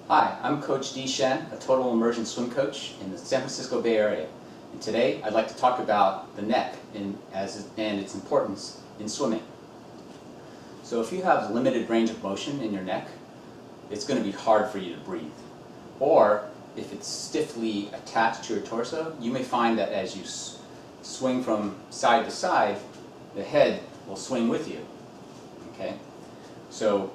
Hi, I'm Coach Dee Shen, a total immersion swim coach in the San Francisco Bay Area. And today I'd like to talk about the neck and its importance in swimming. So if you have limited range of motion in your neck, it's going to be hard for you to breathe. Or if it's stiffly attached to your torso, you may find that as you swing from side to side, the head will swing with you. Okay? So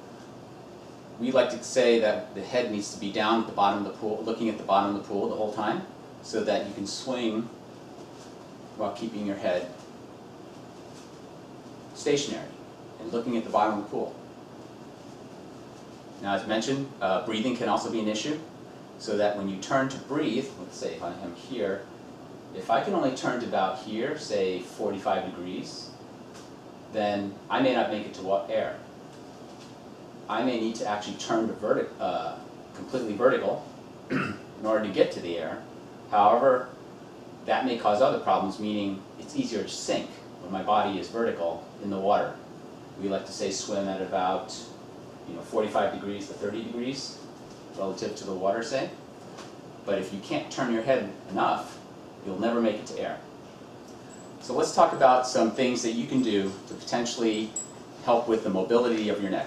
we like to say that the head needs to be down at the bottom of the pool, looking at the bottom of the pool the whole time, so that you can swing while keeping your head stationary and looking at the bottom of the pool. Now, as mentioned, breathing can also be an issue, so that when you turn to breathe, let's say if I am here, if I can only turn to about here, say 45 degrees, then I may not make it to air. I may need to actually turn to completely vertical in order to get to the air. However, that may cause other problems, meaning it's easier to sink when my body is vertical in the water. We like to say swim at about 45 degrees to 30 degrees relative to the water, say. But if you can't turn your head enough, you'll never make it to air. So let's talk about some things that you can do to potentially help with the mobility of your neck.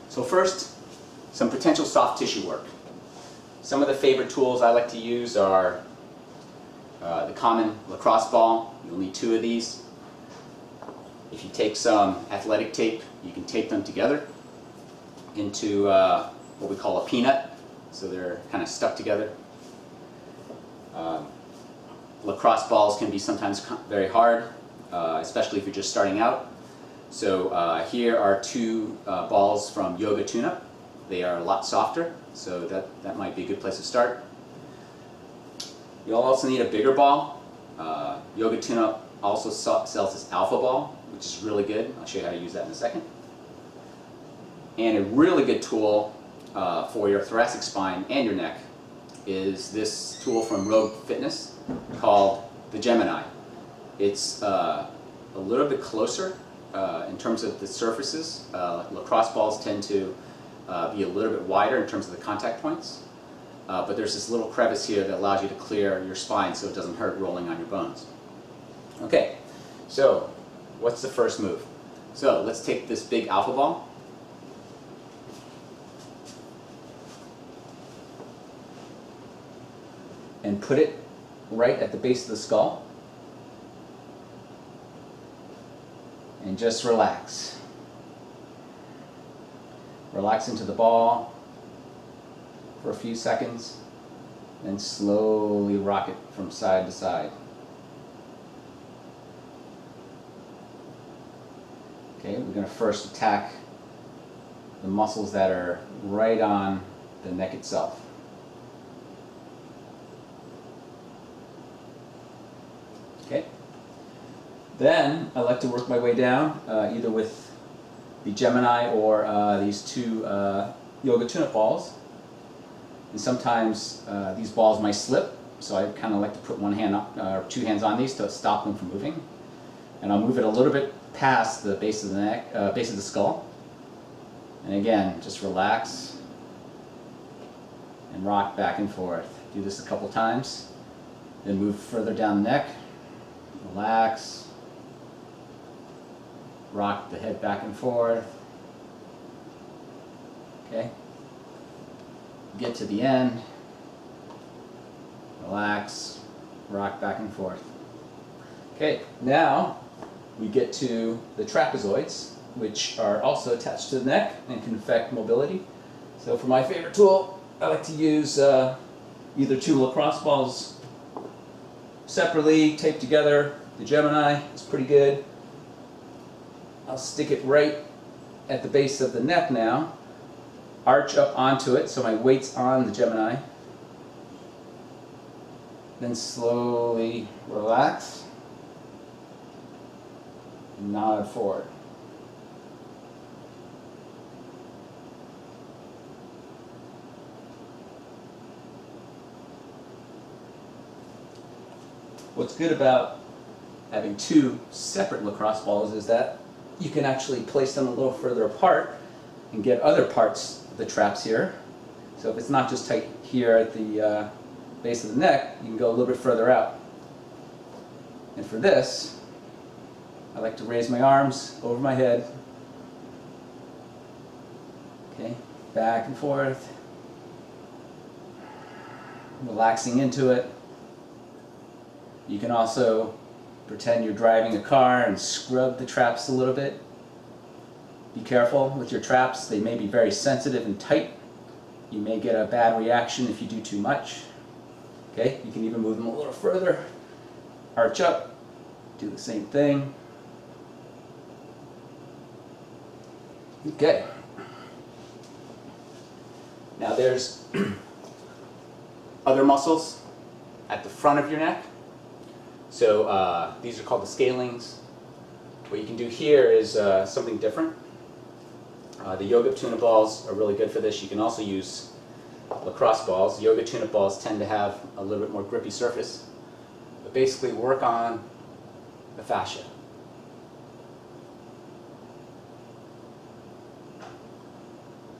So first, some potential soft tissue work. Some of the favorite tools I like to use are the common lacrosse ball. You'll need 2 of these. If you take some athletic tape, you can tape them together into what we call a peanut, so they're kind of stuck together. Lacrosse balls can be sometimes very hard, especially if you're just starting out. So here are 2 balls from Yoga Tune-Up. They are a lot softer, so that might be a good place to start. You'll also need a bigger ball. Yoga Tune-Up also sells this alpha ball, which is really good. I'll show you how to use that in a second. And a really good tool for your thoracic spine and your neck is this tool from Rogue Fitness called the Gemini. It's a little bit closer in terms of the surfaces. Lacrosse balls tend to be a little bit wider in terms of the contact points. But there's this little crevice here that allows you to clear your spine so it doesn't hurt rolling on your bones. Okay, so what's the first move? So let's take this big alpha ball. And put it right at the base of the skull. And just relax. Relax into the ball for a few seconds, then slowly rock it from side to side. Okay, we're going to first attack the muscles that are right on the neck itself. Okay. Then I like to work my way down, either with the Gemini or these 2 Yoga Tune-Up balls. And sometimes these balls might slip, so I kind of like to put 1 hand up, or 2 hands on these to stop them from moving. And I'll move it a little bit past the base of the neck, base of the skull. And again, just relax and rock back and forth. Do this a couple times. Then move further down the neck. Relax. Rock the head back and forth. Okay. Get to the end. Relax. Rock back and forth. Okay, now we get to the trapezoids, which are also attached to the neck and can affect mobility. So for my favorite tool, I like to use either 2 lacrosse balls separately, taped together. The Gemini is pretty good. I'll stick it right at the base of the neck now, arch up onto it so my weight's on the Gemini. Then slowly relax and nod forward. What's good about having two separate lacrosse balls is that you can actually place them a little further apart and get other parts of the traps here. So if it's not just tight here at the base of the neck, you can go a little bit further out. And for this, I like to raise my arms over my head. Okay, back and forth. Relaxing into it. You can also pretend you're driving a car and scrub the traps a little bit. Be careful with your traps. They may be very sensitive and tight. You may get a bad reaction if you do too much. Okay, you can even move them a little further. Arch up. Do the same thing. Okay. Now there's other muscles at the front of your neck. So these are called the scalenes. What you can do here is something different. The yoga tuna balls are really good for this. You can also use lacrosse balls. Yoga tuna balls tend to have a little bit more grippy surface. But basically work on the fascia.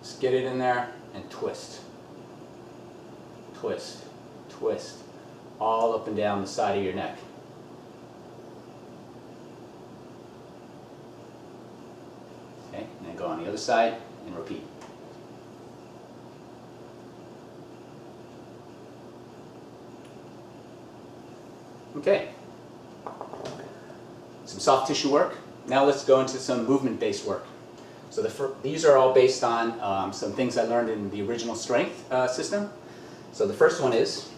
Just get it in there and twist. Twist, twist, all up and down the side of your neck. Okay, and then go on the other side and repeat. Okay, some soft tissue work. Now let's go into some movement-based work. So these are all based on some things I learned in the original strength system. So the first one is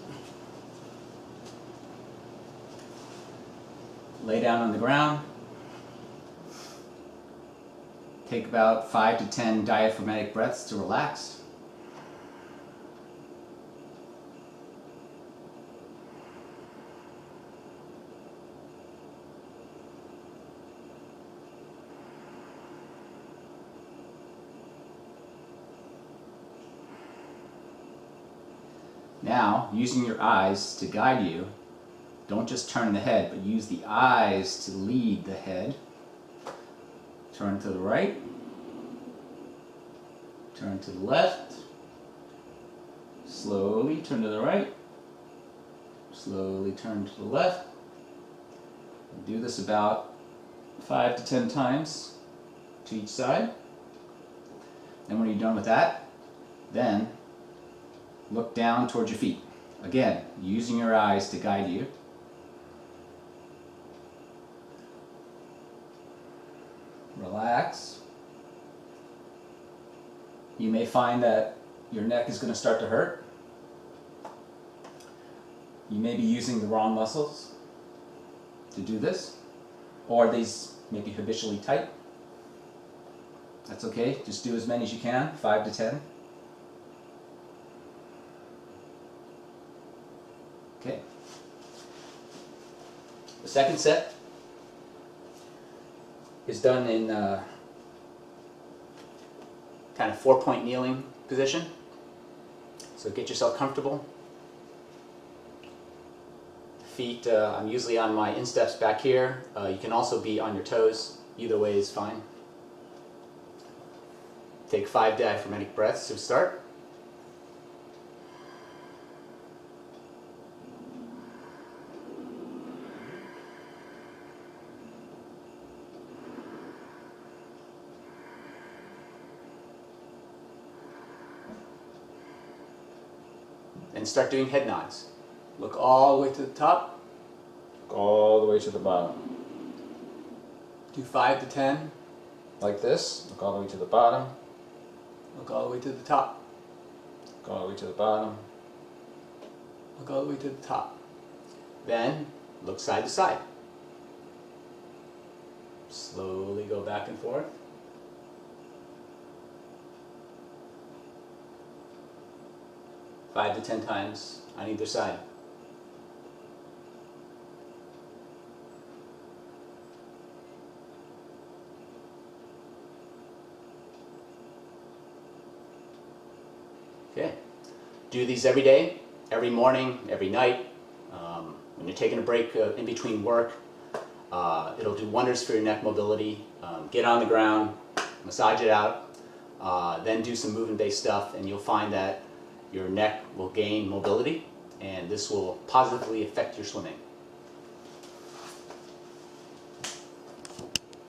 lay down on the ground. Take about 5 to 10 diaphragmatic breaths to relax. Now, using your eyes to guide you, don't just turn the head, but use the eyes to lead the head. Turn to the right, turn to the left, slowly turn to the right, slowly turn to the left. Do this about 5 to 10 times to each side. Then when you're done with that, then look down towards your feet. Again, using your eyes to guide you. Relax. You may find that your neck is going to start to hurt. You may be using the wrong muscles to do this, or these may be habitually tight. That's okay, just do as many as you can, 5 to 10. Okay. The second set is done in kind of 4-point kneeling position. So get yourself comfortable. Feet, I'm usually on my insteps back here. You can also be on your toes. Either way is fine. Take 5 diaphragmatic breaths to start. And start doing head nods. Look all the way to the top, look all the way to the bottom. Do 5 to 10 like this. Look all the way to the bottom. Look all the way to the top. Look all the way to the bottom. Look all the way to the top. Then look side to side. Slowly go back and forth. Five to 10 times on either side. Okay. Do these every day, every morning, every night. When you're taking a break in between work, It'll do wonders for your neck mobility. Get on the ground, massage it out, then do some movement-based stuff, and you'll find that your neck will gain mobility, and this will positively affect your swimming.